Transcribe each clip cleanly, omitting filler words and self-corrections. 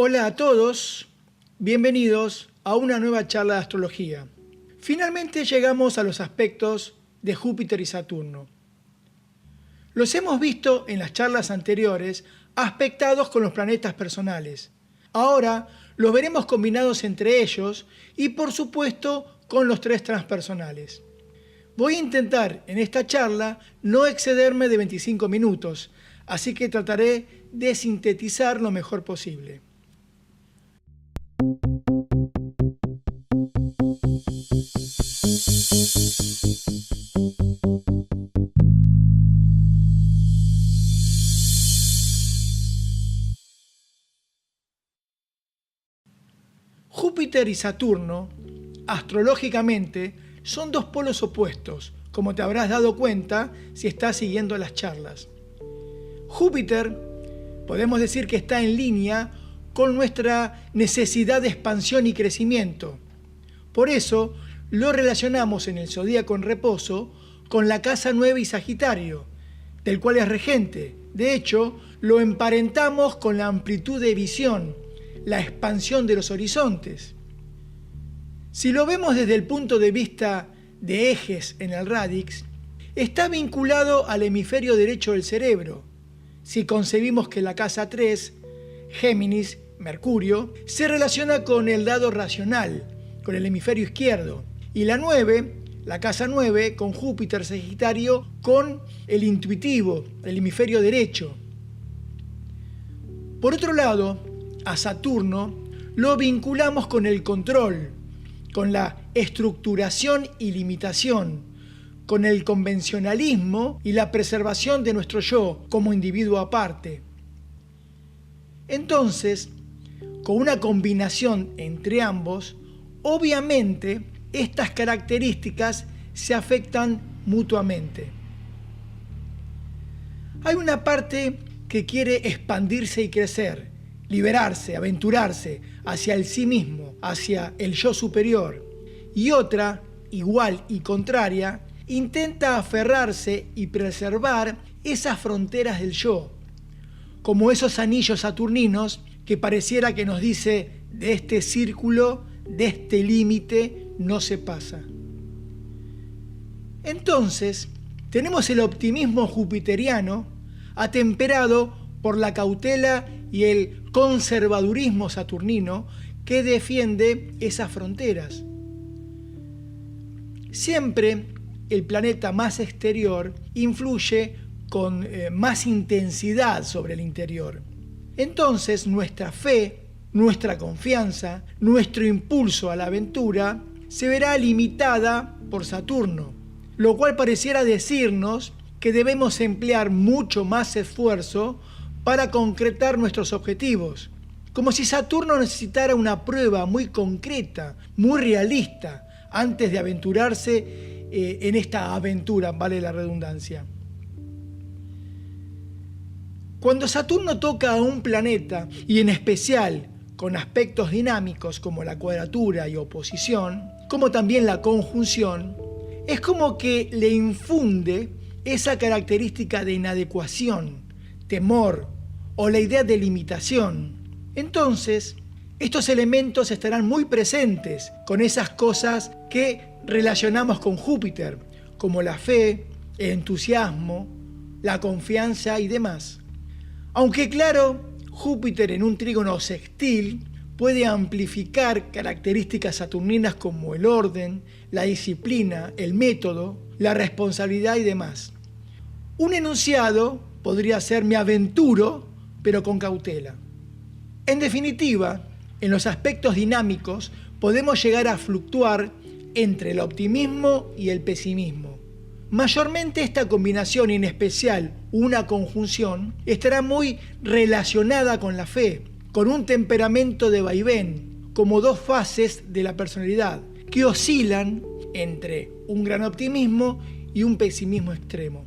Hola a todos, bienvenidos a una nueva charla de astrología. Finalmente llegamos a los aspectos de Júpiter y Saturno. Los hemos visto en las charlas anteriores aspectados con los planetas personales. Ahora los veremos combinados entre ellos y por supuesto con los tres transpersonales. Voy a intentar en esta charla no excederme de 25 minutos, así que trataré de sintetizar lo mejor posible. Júpiter y Saturno, astrológicamente, son dos polos opuestos, como te habrás dado cuenta si estás siguiendo las charlas. Júpiter, podemos decir que está en línea con nuestra necesidad de expansión y crecimiento. Por eso, lo relacionamos en el zodíaco en reposo con la casa 9 y Sagitario, del cual es regente. De hecho, lo emparentamos con la amplitud de visión, la expansión de los horizontes. Si lo vemos desde el punto de vista de ejes en el radix, está vinculado al hemisferio derecho del cerebro. Si concebimos que la casa 3, Géminis, Mercurio, se relaciona con el lado racional, con el hemisferio izquierdo, y la 9, la casa 9, con Júpiter, Sagitario, con el intuitivo, el hemisferio derecho. Por otro lado, a Saturno lo vinculamos con el control, con la estructuración y limitación, con el convencionalismo y la preservación de nuestro yo como individuo aparte. Entonces, con una combinación entre ambos, obviamente estas características se afectan mutuamente. Hay una parte que quiere expandirse y crecer, liberarse, aventurarse hacia el sí mismo, hacia el yo superior, y otra, igual y contraria, intenta aferrarse y preservar esas fronteras del yo, como esos anillos saturninos que pareciera que nos dice: de este círculo, de este límite no se pasa. Entonces, tenemos el optimismo jupiteriano atemperado por la cautela y el conservadurismo saturnino que defiende esas fronteras. Siempre el planeta más exterior influye con más intensidad sobre el interior. Entonces nuestra fe, nuestra confianza, nuestro impulso a la aventura se verá limitada por Saturno, lo cual pareciera decirnos que debemos emplear mucho más esfuerzo para concretar nuestros objetivos, como si Saturno necesitara una prueba muy concreta, muy realista, antes de aventurarse en esta aventura, vale la redundancia. Cuando Saturno toca a un planeta, y en especial con aspectos dinámicos como la cuadratura y oposición, como también la conjunción, es como que le infunde esa característica de inadecuación, temor o la idea de limitación. Entonces, estos elementos estarán muy presentes con esas cosas que relacionamos con Júpiter, como la fe, el entusiasmo, la confianza y demás. Aunque claro, Júpiter en un trígono sextil puede amplificar características saturninas como el orden, la disciplina, el método, la responsabilidad y demás. Un enunciado podría ser: me aventuro, pero con cautela. En definitiva, en los aspectos dinámicos podemos llegar a fluctuar entre el optimismo y el pesimismo. Mayormente esta combinación, y en especial una conjunción, estará muy relacionada con la fe, con un temperamento de vaivén, como dos fases de la personalidad, que oscilan entre un gran optimismo y un pesimismo extremo,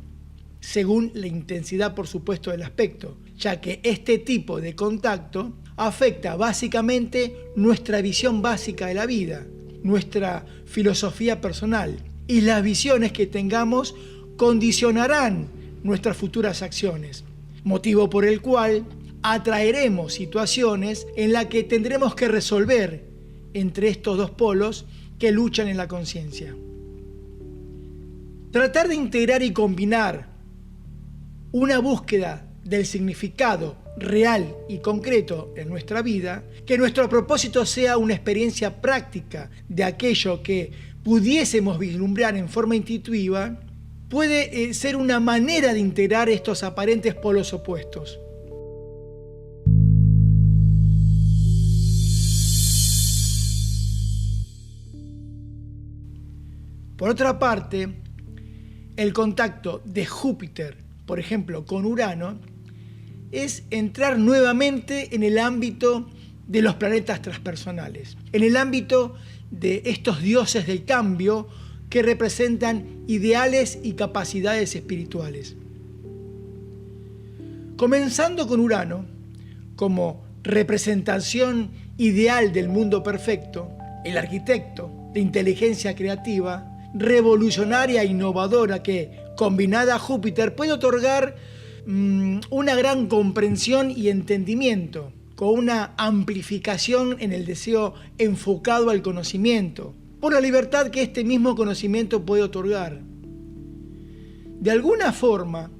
según la intensidad, por supuesto, del aspecto, ya que este tipo de contacto afecta básicamente nuestra visión básica de la vida, nuestra filosofía personal, y las visiones que tengamos condicionarán nuestras futuras acciones, motivo por el cual atraeremos situaciones en las que tendremos que resolver entre estos dos polos que luchan en la conciencia. Tratar de integrar y combinar una búsqueda del significado real y concreto en nuestra vida, que nuestro propósito sea una experiencia práctica de aquello que pudiésemos vislumbrar en forma intuitiva, puede ser una manera de integrar estos aparentes polos opuestos. Por otra parte, el contacto de Júpiter, por ejemplo, con Urano, es entrar nuevamente en el ámbito de los planetas transpersonales, en el ámbito de estos dioses del cambio que representan ideales y capacidades espirituales. Comenzando con Urano, como representación ideal del mundo perfecto, el arquitecto de inteligencia creativa, revolucionaria e innovadora que, combinada a Júpiter, puede otorgar una gran comprensión y entendimiento, con una amplificación en el deseo enfocado al conocimiento, por la libertad que este mismo conocimiento puede otorgar. De alguna forma,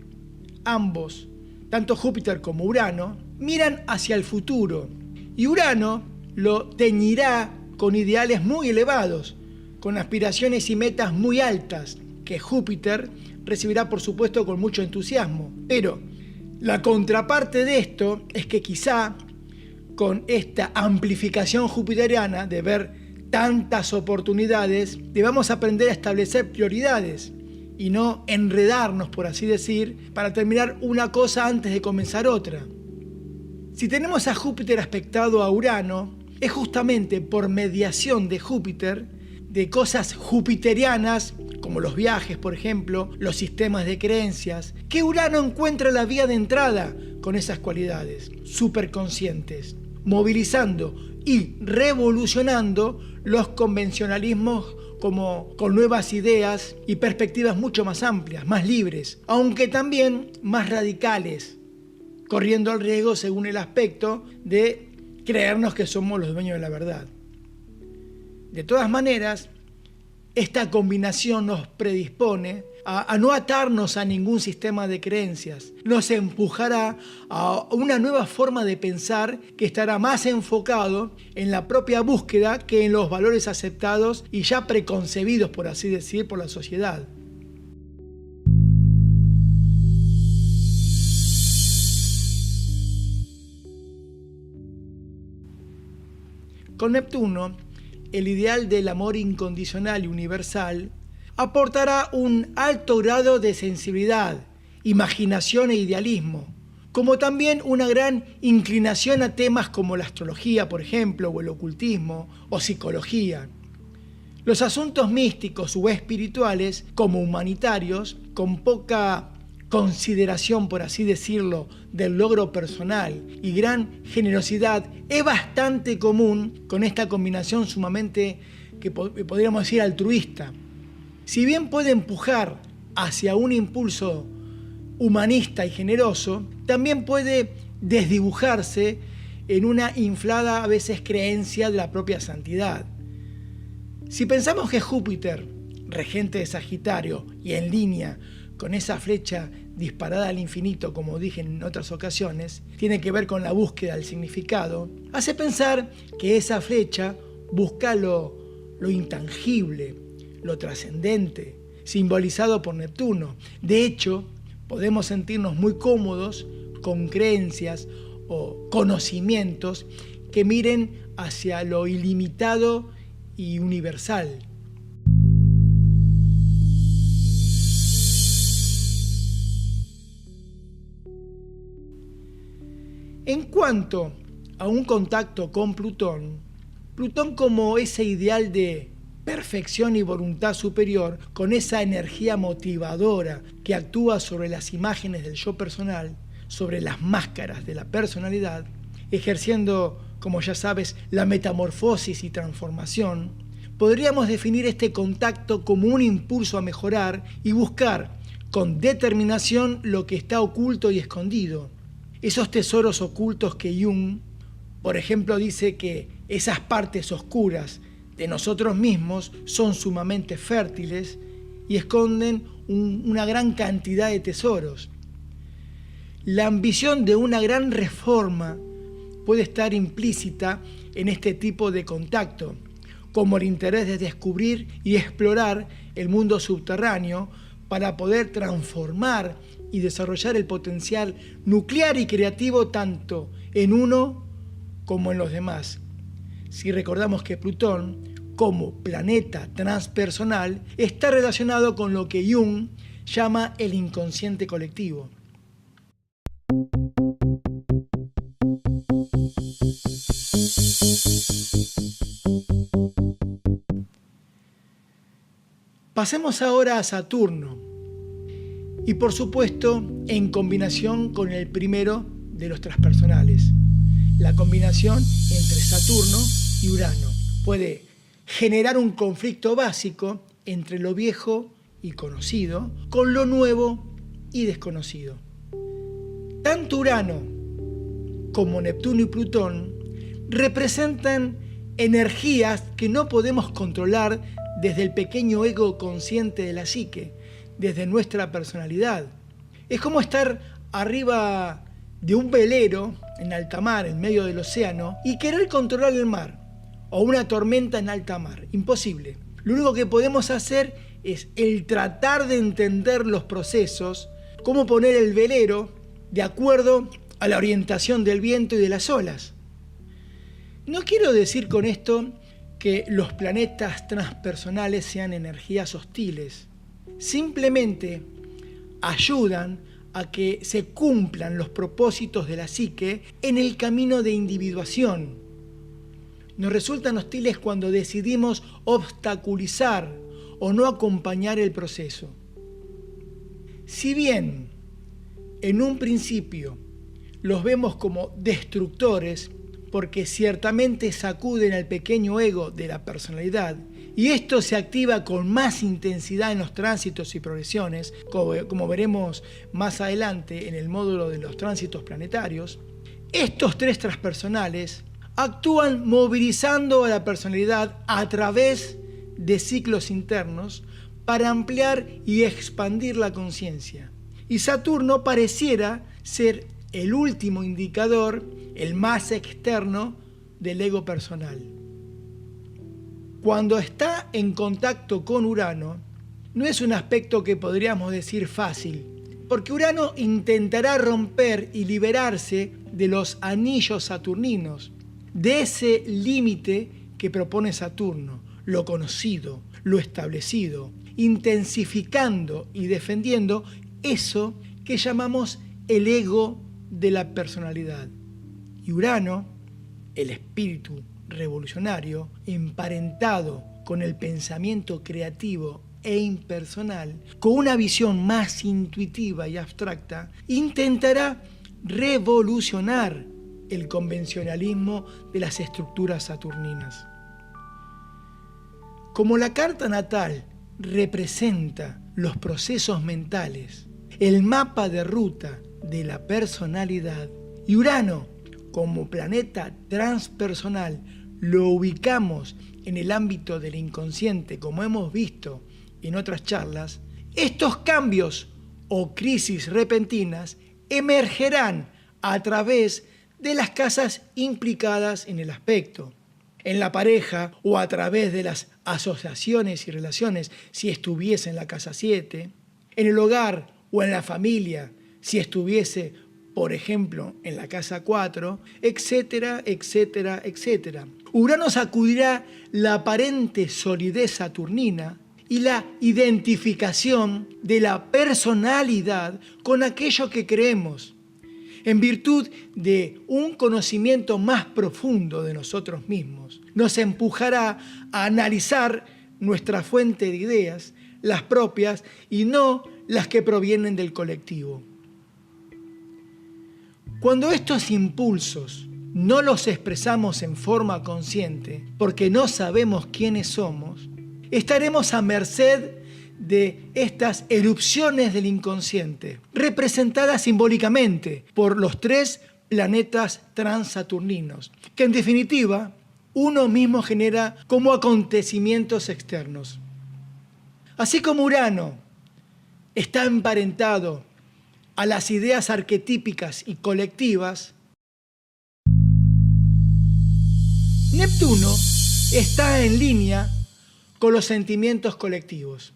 ambos, tanto Júpiter como Urano, miran hacia el futuro, y Urano lo teñirá con ideales muy elevados, con aspiraciones y metas muy altas, que Júpiter recibirá por supuesto con mucho entusiasmo. Pero la contraparte de esto es que quizá con esta amplificación jupiteriana de ver tantas oportunidades, debamos aprender a establecer prioridades y no enredarnos, por así decir, para terminar una cosa antes de comenzar otra. Si tenemos a Júpiter aspectado a Urano, es justamente por mediación de Júpiter, de cosas jupiterianas, como los viajes, por ejemplo, los sistemas de creencias, que Urano encuentra la vía de entrada con esas cualidades superconscientes, movilizando y revolucionando los convencionalismos como con nuevas ideas y perspectivas mucho más amplias, más libres, aunque también más radicales, corriendo el riesgo, según el aspecto, de creernos que somos los dueños de la verdad. De todas maneras, esta combinación nos predispone a no atarnos a ningún sistema de creencias. Nos empujará a una nueva forma de pensar que estará más enfocado en la propia búsqueda que en los valores aceptados y ya preconcebidos, por así decir, por la sociedad. Con Neptuno, el ideal del amor incondicional y universal aportará un alto grado de sensibilidad, imaginación e idealismo, como también una gran inclinación a temas como la astrología, por ejemplo, o el ocultismo, o psicología. Los asuntos místicos o espirituales, como humanitarios, con poca consideración, por así decirlo, del logro personal y gran generosidad, es bastante común con esta combinación sumamente, que podríamos decir, altruista. Si bien puede empujar hacia un impulso humanista y generoso, también puede desdibujarse en una inflada a veces creencia de la propia santidad. Si pensamos que Júpiter, regente de Sagitario y en línea con esa flecha disparada al infinito, como dije en otras ocasiones, tiene que ver con la búsqueda del significado, hace pensar que esa flecha busca lo intangible, lo trascendente, simbolizado por Neptuno. De hecho, podemos sentirnos muy cómodos con creencias o conocimientos que miren hacia lo ilimitado y universal. En cuanto a un contacto con Plutón, Plutón como ese ideal de perfección y voluntad superior, con esa energía motivadora que actúa sobre las imágenes del yo personal, sobre las máscaras de la personalidad, ejerciendo, como ya sabes, la metamorfosis y transformación, podríamos definir este contacto como un impulso a mejorar y buscar con determinación lo que está oculto y escondido. Esos tesoros ocultos que Jung, por ejemplo, dice que esas partes oscuras de nosotros mismos son sumamente fértiles y esconden una gran cantidad de tesoros. La ambición de una gran reforma puede estar implícita en este tipo de contacto, como el interés de descubrir y explorar el mundo subterráneo para poder transformar y desarrollar el potencial nuclear y creativo tanto en uno como en los demás. Si recordamos que Plutón, como planeta transpersonal, está relacionado con lo que Jung llama el inconsciente colectivo. Pasemos ahora a Saturno, y por supuesto en combinación con el primero de los transpersonales. La combinación entre Saturno y Urano puede generar un conflicto básico entre lo viejo y conocido con lo nuevo y desconocido. Tanto Urano como Neptuno y Plutón representan energías que no podemos controlar desde el pequeño ego consciente de la psique, desde nuestra personalidad. Es como estar arriba de un velero en alta mar, en medio del océano, y querer controlar el mar, o una tormenta en alta mar. Imposible. Lo único que podemos hacer es el tratar de entender los procesos, cómo poner el velero de acuerdo a la orientación del viento y de las olas. No quiero decir con esto que los planetas transpersonales sean energías hostiles. Simplemente ayudan a que se cumplan los propósitos de la psique en el camino de individuación. Nos resultan hostiles cuando decidimos obstaculizar o no acompañar el proceso. Si bien en un principio los vemos como destructores, porque ciertamente sacuden al pequeño ego de la personalidad, y esto se activa con más intensidad en los tránsitos y progresiones, como veremos más adelante en el módulo de los tránsitos planetarios. Estos tres transpersonales actúan movilizando a la personalidad a través de ciclos internos para ampliar y expandir la conciencia. Y Saturno pareciera ser el último indicador, el más externo del ego personal. Cuando está en contacto con Urano, no es un aspecto que podríamos decir fácil, porque Urano intentará romper y liberarse de los anillos saturninos, de ese límite que propone Saturno, lo conocido, lo establecido, intensificando y defendiendo eso que llamamos el ego de la personalidad. Y Urano, el espíritu revolucionario, emparentado con el pensamiento creativo e impersonal, con una visión más intuitiva y abstracta, intentará revolucionar el convencionalismo de las estructuras saturninas. Como la carta natal representa los procesos mentales, el mapa de ruta de la personalidad, y Urano, como planeta transpersonal, lo ubicamos en el ámbito del inconsciente, como hemos visto en otras charlas, estos cambios o crisis repentinas emergerán a través de las casas implicadas en el aspecto, en la pareja o a través de las asociaciones y relaciones si estuviese en la casa 7, en el hogar o en la familia si estuviese, por ejemplo, en la casa 4, etcétera, etcétera, etcétera. Urano sacudirá la aparente solidez saturnina y la identificación de la personalidad con aquello que creemos, en virtud de un conocimiento más profundo de nosotros mismos. Nos empujará a analizar nuestra fuente de ideas, las propias y no las que provienen del colectivo. Cuando estos impulsos no los expresamos en forma consciente, porque no sabemos quiénes somos, estaremos a merced de estas erupciones del inconsciente, representadas simbólicamente por los 3 planetas transaturninos, que en definitiva uno mismo genera como acontecimientos externos. Así como Urano está emparentado a las ideas arquetípicas y colectivas, Neptuno está en línea con los sentimientos colectivos.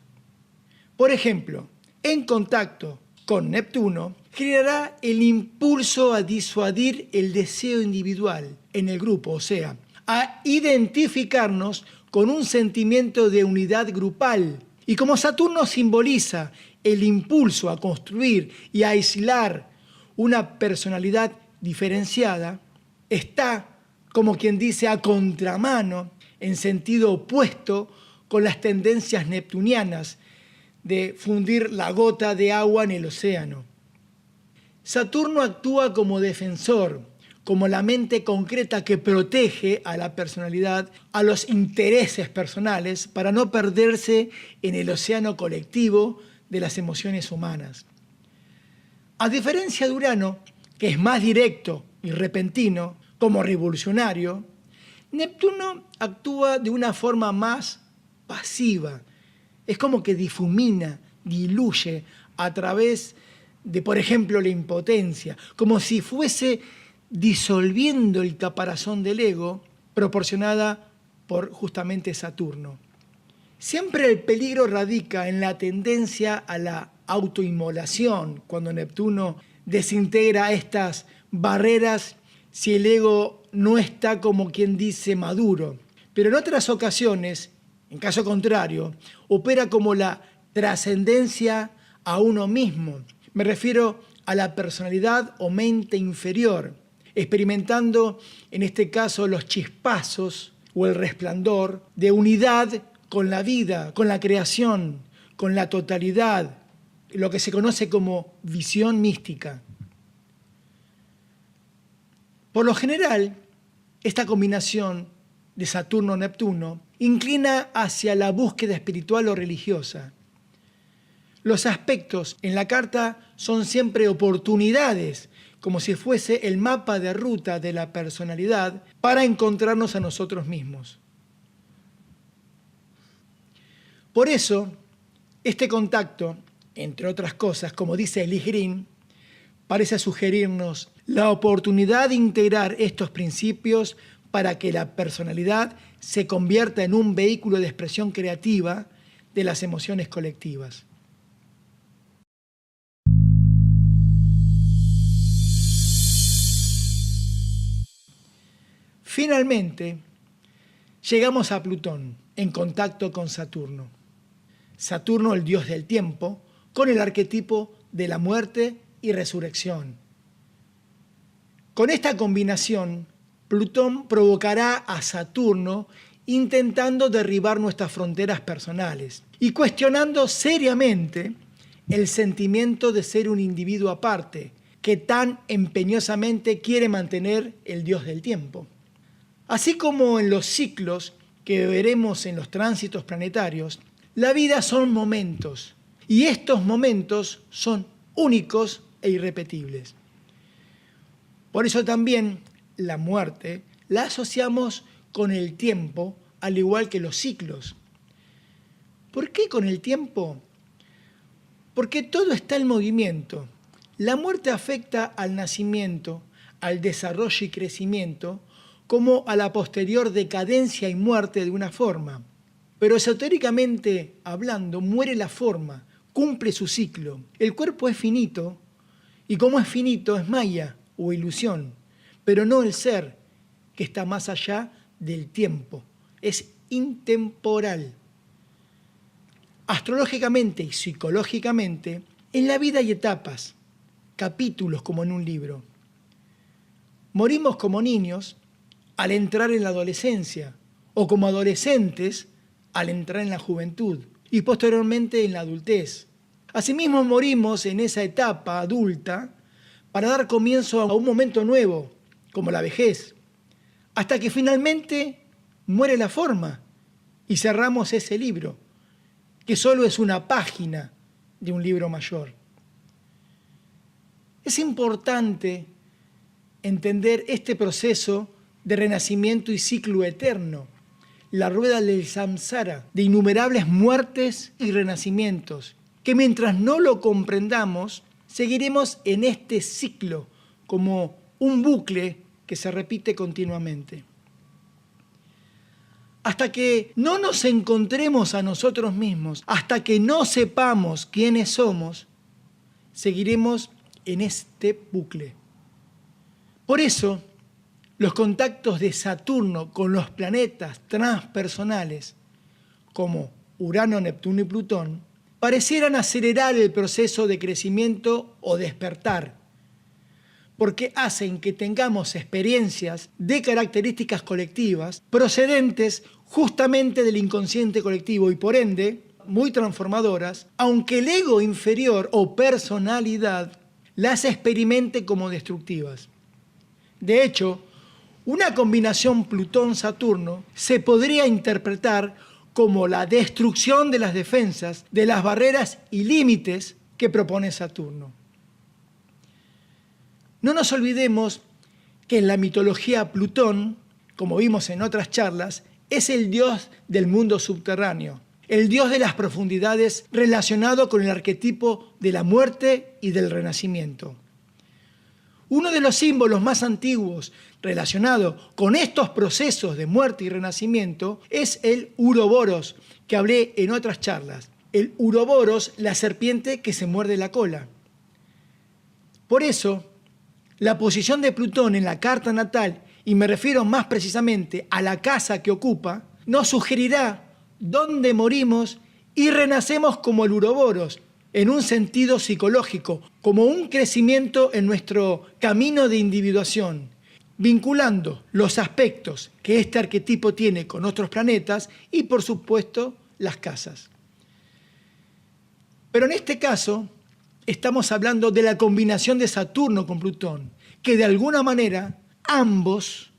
Por ejemplo, en contacto con Neptuno, generará el impulso a disuadir el deseo individual en el grupo, o sea, a identificarnos con un sentimiento de unidad grupal. Y como Saturno simboliza el impulso a construir y a aislar una personalidad diferenciada, está, como quien dice, a contramano, en sentido opuesto, con las tendencias neptunianas de fundir la gota de agua en el océano. Saturno actúa como defensor, como la mente concreta que protege a la personalidad, a los intereses personales, para no perderse en el océano colectivo de las emociones humanas. A diferencia de Urano, que es más directo y repentino, como revolucionario, Neptuno actúa de una forma más pasiva. Es como que difumina, diluye a través de, por ejemplo, la impotencia, como si fuese disolviendo el caparazón del ego, proporcionada por justamente Saturno. Siempre el peligro radica en la tendencia a la autoinmolación, cuando Neptuno desintegra estas barreras si el ego no está, como quien dice, maduro. Pero en otras ocasiones, en caso contrario, opera como la trascendencia a uno mismo. Me refiero a la personalidad o mente inferior, experimentando en este caso los chispazos o el resplandor de unidad con la vida, con la creación, con la totalidad, lo que se conoce como visión mística. Por lo general, esta combinación de Saturno-Neptuno inclina hacia la búsqueda espiritual o religiosa. Los aspectos en la carta son siempre oportunidades, como si fuese el mapa de ruta de la personalidad para encontrarnos a nosotros mismos. Por eso, este contacto, entre otras cosas, como dice Ellis Green, parece sugerirnos la oportunidad de integrar estos principios para que la personalidad se convierta en un vehículo de expresión creativa de las emociones colectivas. Finalmente, llegamos a Plutón, en contacto con Saturno. Saturno, el dios del tiempo, con el arquetipo de la muerte y resurrección. Con esta combinación, Plutón provocará a Saturno intentando derribar nuestras fronteras personales y cuestionando seriamente el sentimiento de ser un individuo aparte que tan empeñosamente quiere mantener el dios del tiempo. Así como en los ciclos que veremos en los tránsitos planetarios, la vida son momentos y estos momentos son únicos e irrepetibles. Por eso también la muerte la asociamos con el tiempo, al igual que los ciclos. ¿Por qué con el tiempo? Porque todo está en movimiento. La muerte afecta al nacimiento, al desarrollo y crecimiento, como a la posterior decadencia y muerte de una forma. Pero esotéricamente hablando, muere la forma, cumple su ciclo. El cuerpo es finito, y como es finito, es maya o ilusión, pero no el ser, que está más allá del tiempo. Es intemporal. Astrológicamente y psicológicamente, en la vida hay etapas, capítulos como en un libro. Morimos como niños al entrar en la adolescencia, o como adolescentes al entrar en la juventud, y posteriormente en la adultez. Asimismo morimos en esa etapa adulta para dar comienzo a un momento nuevo, como la vejez, hasta que finalmente muere la forma y cerramos ese libro, que solo es una página de un libro mayor. Es importante entender este proceso de renacimiento y ciclo eterno, la rueda del samsara, de innumerables muertes y renacimientos, que mientras no lo comprendamos, seguiremos en este ciclo como un bucle que se repite continuamente. Hasta que no nos encontremos a nosotros mismos, hasta que no sepamos quiénes somos, seguiremos en este bucle. Por eso, los contactos de Saturno con los planetas transpersonales, como Urano, Neptuno y Plutón, parecieran acelerar el proceso de crecimiento o despertar, porque hacen que tengamos experiencias de características colectivas procedentes justamente del inconsciente colectivo y por ende muy transformadoras, aunque el ego inferior o personalidad las experimente como destructivas. De hecho, una combinación Plutón-Saturno se podría interpretar como la destrucción de las defensas, de las barreras y límites que propone Saturno. No nos olvidemos que en la mitología Plutón, como vimos en otras charlas, es el dios del mundo subterráneo, el dios de las profundidades relacionado con el arquetipo de la muerte y del renacimiento. Uno de los símbolos más antiguos relacionado con estos procesos de muerte y renacimiento es el Uroboros, que hablé en otras charlas. El Uroboros, la serpiente que se muerde la cola. Por eso, la posición de Plutón en la carta natal, y me refiero más precisamente a la casa que ocupa, nos sugerirá dónde morimos y renacemos como el Uroboros, en un sentido psicológico, como un crecimiento en nuestro camino de individuación, vinculando los aspectos que este arquetipo tiene con otros planetas y, por supuesto, las casas. Pero en este caso, estamos hablando de la combinación de Saturno con Plutón, que de alguna manera ambos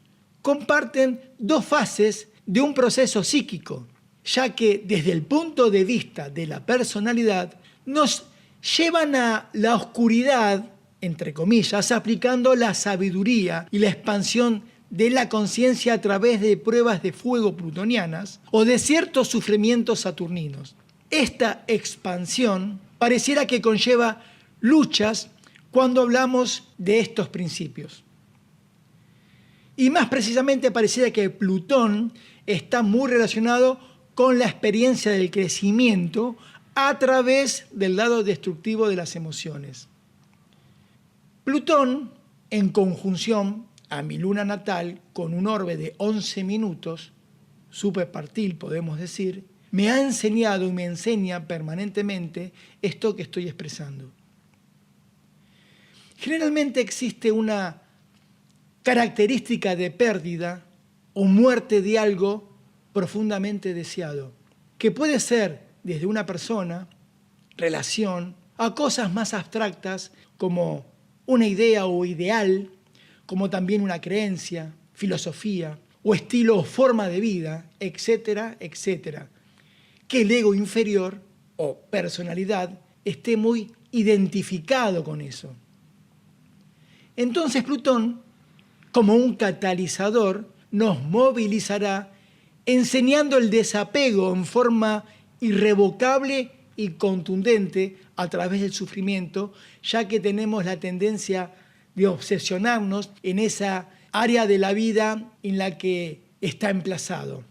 comparten dos fases de un proceso psíquico, ya que desde el punto de vista de la personalidad nos llevan a la oscuridad, entre comillas, aplicando la sabiduría y la expansión de la conciencia a través de pruebas de fuego plutonianas o de ciertos sufrimientos saturninos. Esta expansión pareciera que conlleva luchas cuando hablamos de estos principios. Y más precisamente pareciera que Plutón está muy relacionado con la experiencia del crecimiento a través del lado destructivo de las emociones. Plutón, en conjunción a mi luna natal, con un orbe de 11 minutos, superpartil podemos decir, me ha enseñado y me enseña permanentemente esto que estoy expresando. Generalmente existe una característica de pérdida o muerte de algo profundamente deseado, que puede ser desde una persona, relación, a cosas más abstractas como una idea o ideal, como también una creencia, filosofía o estilo o forma de vida, etcétera, etcétera. Que el ego inferior o personalidad esté muy identificado con eso. Entonces Plutón, como un catalizador, nos movilizará enseñando el desapego en forma irrevocable y contundente a través del sufrimiento, ya que tenemos la tendencia de obsesionarnos en esa área de la vida en la que está emplazado,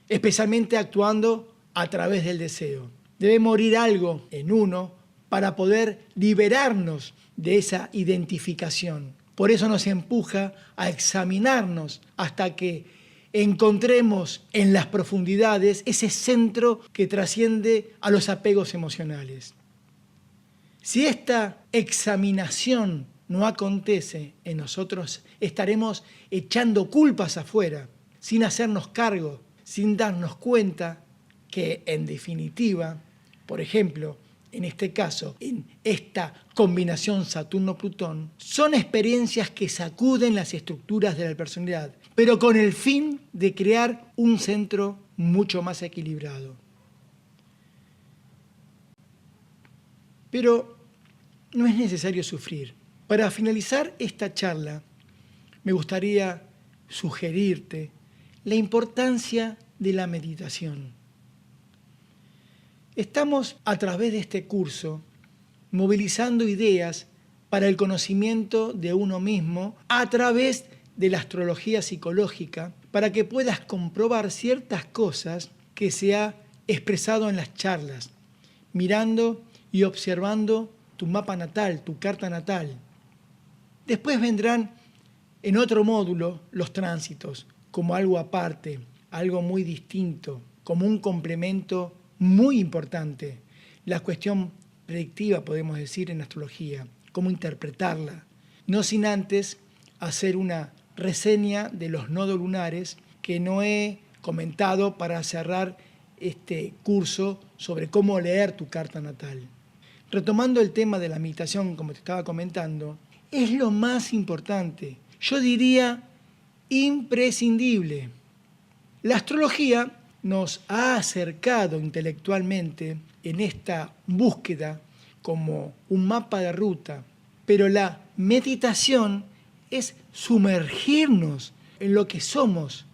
especialmente actuando a través del deseo. Debe morir algo en uno para poder liberarnos de esa identificación. Por eso nos empuja a examinarnos hasta que encontremos en las profundidades ese centro que trasciende a los apegos emocionales. Si esta examinación no acontece en nosotros, estaremos echando culpas afuera, sin hacernos cargo, sin darnos cuenta que, en definitiva, por ejemplo, en este caso, en esta combinación Saturno-Plutón, son experiencias que sacuden las estructuras de la personalidad, pero con el fin de crear un centro mucho más equilibrado. Pero no es necesario sufrir. Para finalizar esta charla, me gustaría sugerirte la importancia de la meditación. Estamos, a través de este curso, movilizando ideas para el conocimiento de uno mismo a través de la astrología psicológica, para que puedas comprobar ciertas cosas que se ha expresado en las charlas, mirando y observando tu mapa natal, tu carta natal. Después vendrán en otro módulo los tránsitos, como algo aparte, algo muy distinto, como un complemento muy importante. La cuestión predictiva, podemos decir, en astrología, cómo interpretarla, no sin antes hacer una reseña de los nodos lunares que no he comentado para cerrar este curso sobre cómo leer tu carta natal. Retomando el tema de la meditación, como te estaba comentando, es lo más importante, yo diría imprescindible. La astrología nos ha acercado intelectualmente en esta búsqueda como un mapa de ruta, pero la meditación es sumergirnos en lo que somos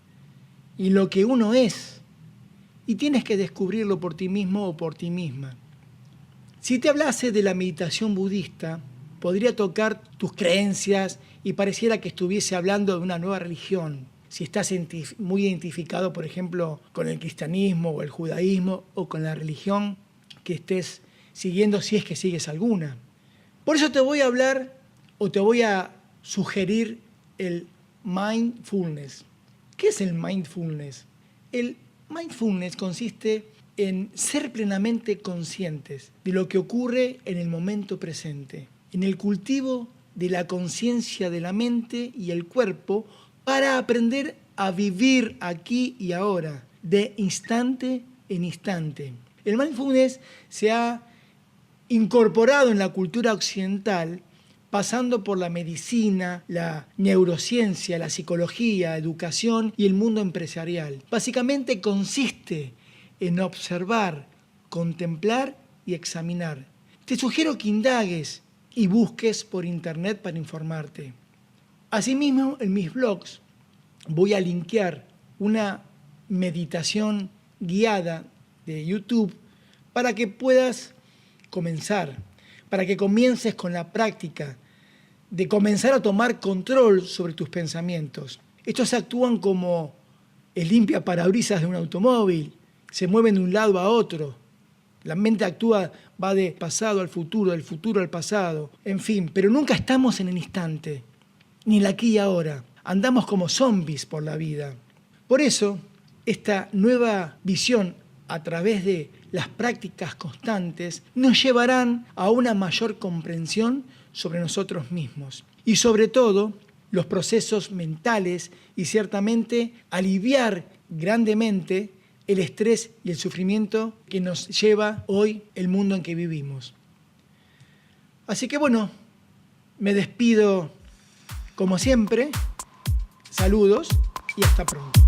y en lo que uno es, y tienes que descubrirlo por ti mismo o por ti misma. Si te hablase de la meditación budista, podría tocar tus creencias y pareciera que estuviese hablando de una nueva religión. Si estás muy identificado, por ejemplo, con el cristianismo o el judaísmo o con la religión que estés siguiendo, si es que sigues alguna. Por eso te voy a hablar o te voy a sugerir el mindfulness. ¿Qué es el mindfulness? El mindfulness consiste en ser plenamente conscientes de lo que ocurre en el momento presente, en el cultivo de la conciencia de la mente y el cuerpo para aprender a vivir aquí y ahora, de instante en instante. El mindfulness se ha incorporado en la cultura occidental, pasando por la medicina, la neurociencia, la psicología, educación y el mundo empresarial. Básicamente consiste en observar, contemplar y examinar. Te sugiero que indagues y busques por internet para informarte. Asimismo, en mis blogs voy a linkear una meditación guiada de YouTube para que puedas comenzar, para que comiences con la práctica de comenzar a tomar control sobre tus pensamientos. Estos actúan como el limpiaparabrisas de un automóvil, se mueven de un lado a otro. La mente actúa, va de pasado al futuro, del futuro al pasado, en fin, pero nunca estamos en el instante, ni el aquí y ahora. Andamos como zombies por la vida. Por eso, esta nueva visión a través de las prácticas constantes nos llevarán a una mayor comprensión sobre nosotros mismos y sobre todo los procesos mentales y ciertamente aliviar grandemente el estrés y el sufrimiento que nos lleva hoy el mundo en que vivimos. Así que bueno, me despido como siempre, saludos y hasta pronto.